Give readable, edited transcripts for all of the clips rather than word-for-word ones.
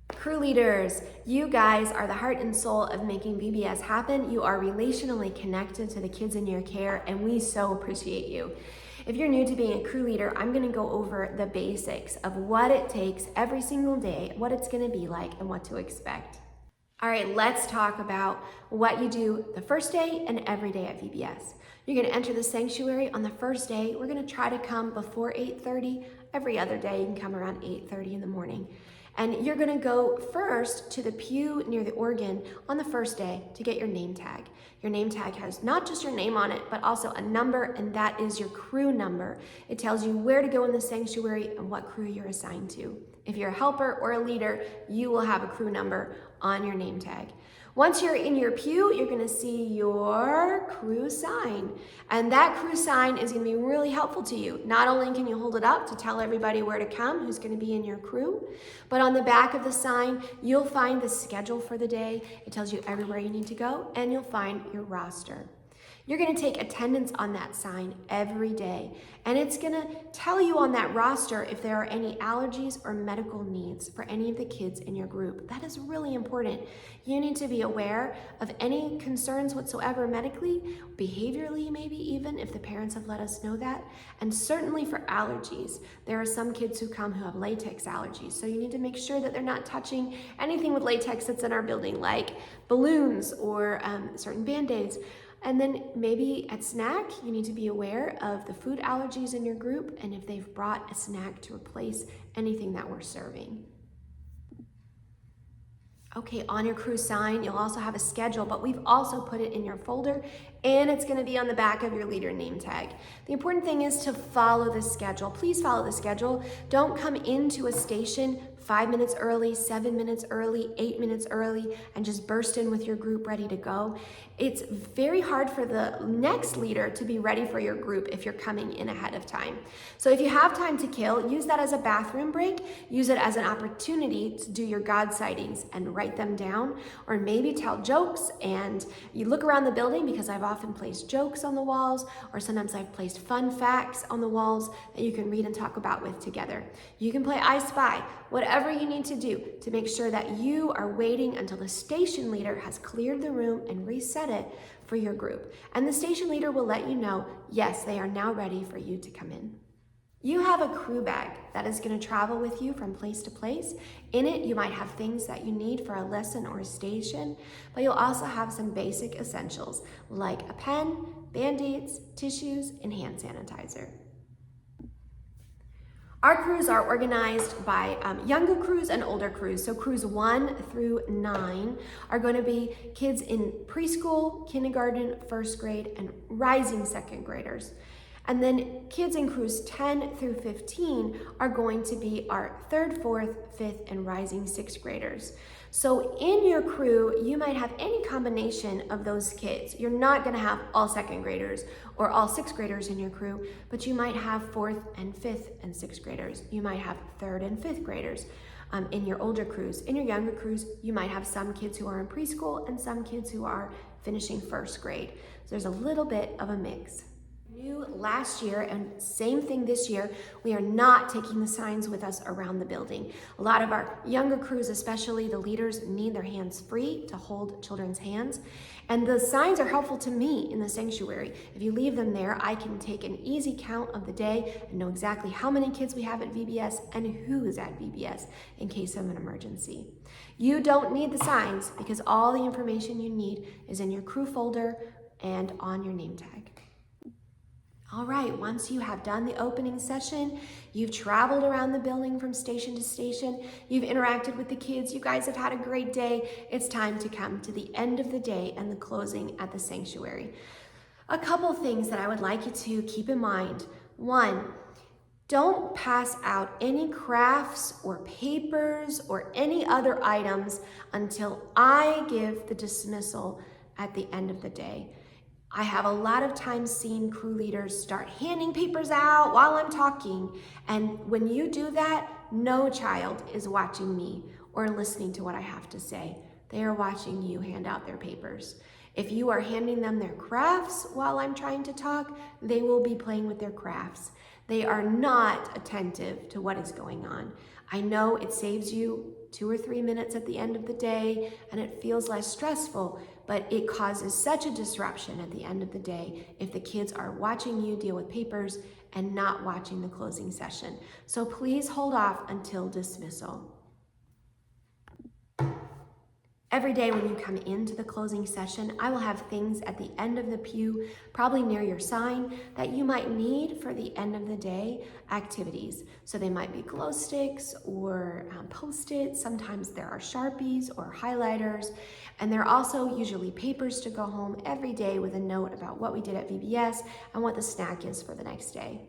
Crew leaders, you guys are the heart and soul of making VBS happen. You are relationally connected to the kids in your care, and we so appreciate you. If you're new to being a crew leader, I'm gonna go over the basics of what it takes every single day, what it's gonna be like, and what to expect. All right, let's talk about what you do the first day and every day at VBS. You're gonna enter the sanctuary on the first day. We're gonna try to come before 8:30. Every other day, you can come around 8:30 in the morning. And you're gonna go first to the pew near the organ on the first day to get your name tag. Your name tag has not just your name on it, but also a number, and that is your crew number. It tells you where to go in the sanctuary and what crew you're assigned to. If you're a helper or a leader, you will have a crew number on your name tag. Once you're in your pew, you're gonna see your crew sign. And that crew sign is gonna be really helpful to you. Not only can you hold it up to tell everybody where to come, who's gonna be in your crew, but on the back of the sign, you'll find the schedule for the day. It tells you everywhere you need to go, and you'll find your roster. You're gonna take attendance on that sign every day, and it's gonna tell you on that roster if there are any allergies or medical needs for any of the kids in your group. That is really important. You need to be aware of any concerns whatsoever medically, behaviorally maybe even, if the parents have let us know that, and certainly for allergies. There are some kids who come who have latex allergies, so you need to make sure that they're not touching anything with latex that's in our building, like balloons or certain Band-Aids. And then maybe at snack, you need to be aware of the food allergies in your group and if they've brought a snack to replace anything that we're serving. Okay, on your crew sign, you'll also have a schedule, but we've also put it in your folder, and it's gonna be on the back of your leader name tag. The important thing is to follow the schedule. Please follow the schedule. Don't come into a station 5 minutes early, 7 minutes early, 8 minutes early, and just burst in with your group ready to go. It's very hard for the next leader to be ready for your group if you're coming in ahead of time. So if you have time to kill, use that as a bathroom break, use it as an opportunity to do your God sightings and write them down, or maybe tell jokes, and you look around the building because I've often placed jokes on the walls, or sometimes I've placed fun facts on the walls that you can read and talk about with together. You can play I Spy, whatever you need to do to make sure that you are waiting until the station leader has cleared the room and reset it for your group. And the station leader will let you know, yes, they are now ready for you to come in. You have a crew bag that is going to travel with you from place to place. In it, you might have things that you need for a lesson or a station, but you'll also have some basic essentials like a pen, Band-Aids, tissues, and hand sanitizer. Our crews are organized by younger crews and older crews. So crews 1 through 9 are going to be kids in preschool, kindergarten, first grade, and rising second graders. And then kids in crews 10 through 15 are going to be our 3rd, 4th, 5th, and rising 6th graders. So in your crew, you might have any combination of those kids. You're not gonna have all 2nd graders or all 6th graders in your crew, but you might have 4th and 5th and 6th graders. You might have 3rd and 5th graders. In your older crews. In your younger crews, you might have some kids who are in preschool and some kids who are finishing 1st grade. So there's a little bit of a mix. New last year, and same thing this year, we are not taking the signs with us around the building. A lot of our younger crews, especially the leaders, need their hands free to hold children's hands. And the signs are helpful to me in the sanctuary. If you leave them there, I can take an easy count of the day and know exactly how many kids we have at VBS and who is at VBS in case of an emergency. You don't need the signs because all the information you need is in your crew folder and on your name tag. All right, once you have done the opening session, you've traveled around the building from station to station, you've interacted with the kids, you guys have had a great day, it's time to come to the end of the day and the closing at the sanctuary. A couple things that I would like you to keep in mind. 1, don't pass out any crafts or papers or any other items until I give the dismissal at the end of the day. I have a lot of times seen crew leaders start handing papers out while I'm talking. And when you do that, no child is watching me or listening to what I have to say. They are watching you hand out their papers. If you are handing them their crafts while I'm trying to talk, they will be playing with their crafts. They are not attentive to what is going on. I know it saves you 2 or 3 minutes at the end of the day, and it feels less stressful, but it causes such a disruption at the end of the day if the kids are watching you deal with papers and not watching the closing session. So please hold off until dismissal. Every day when you come into the closing session, I will have things at the end of the pew, probably near your sign, that you might need for the end of the day activities. So they might be glow sticks or Post-its. Sometimes there are Sharpies or highlighters. And there are also usually papers to go home every day with a note about what we did at VBS and what the snack is for the next day.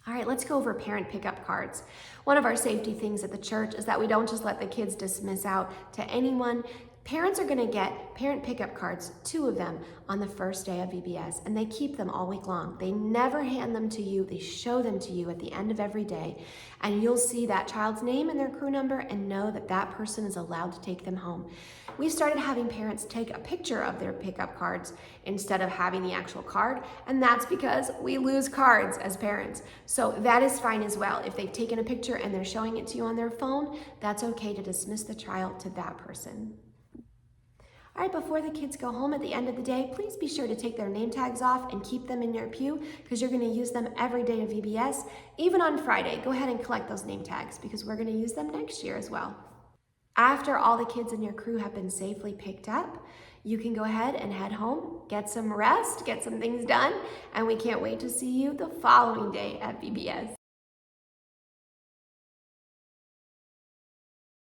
All right, let's go over parent pickup cards. One of our safety things at the church is that we don't just let the kids dismiss out to anyone. Parents are going to get parent pickup cards, 2 of them, on the first day of VBS, and they keep them all week long. They never hand them to you. They show them to you at the end of every day, and you'll see that child's name and their crew number and know that that person is allowed to take them home. We started having parents take a picture of their pickup cards instead of having the actual card, and that's because we lose cards as parents. So that is fine as well. If they've taken a picture and they're showing it to you on their phone, that's okay to dismiss the child to that person. All right, before the kids go home at the end of the day, please be sure to take their name tags off and keep them in your pew because you're going to use them every day of VBS. Even on Friday, go ahead and collect those name tags because we're going to use them next year as well. After all the kids in your crew have been safely picked up, you can go ahead and head home, get some rest, get some things done, and we can't wait to see you the following day at VBS.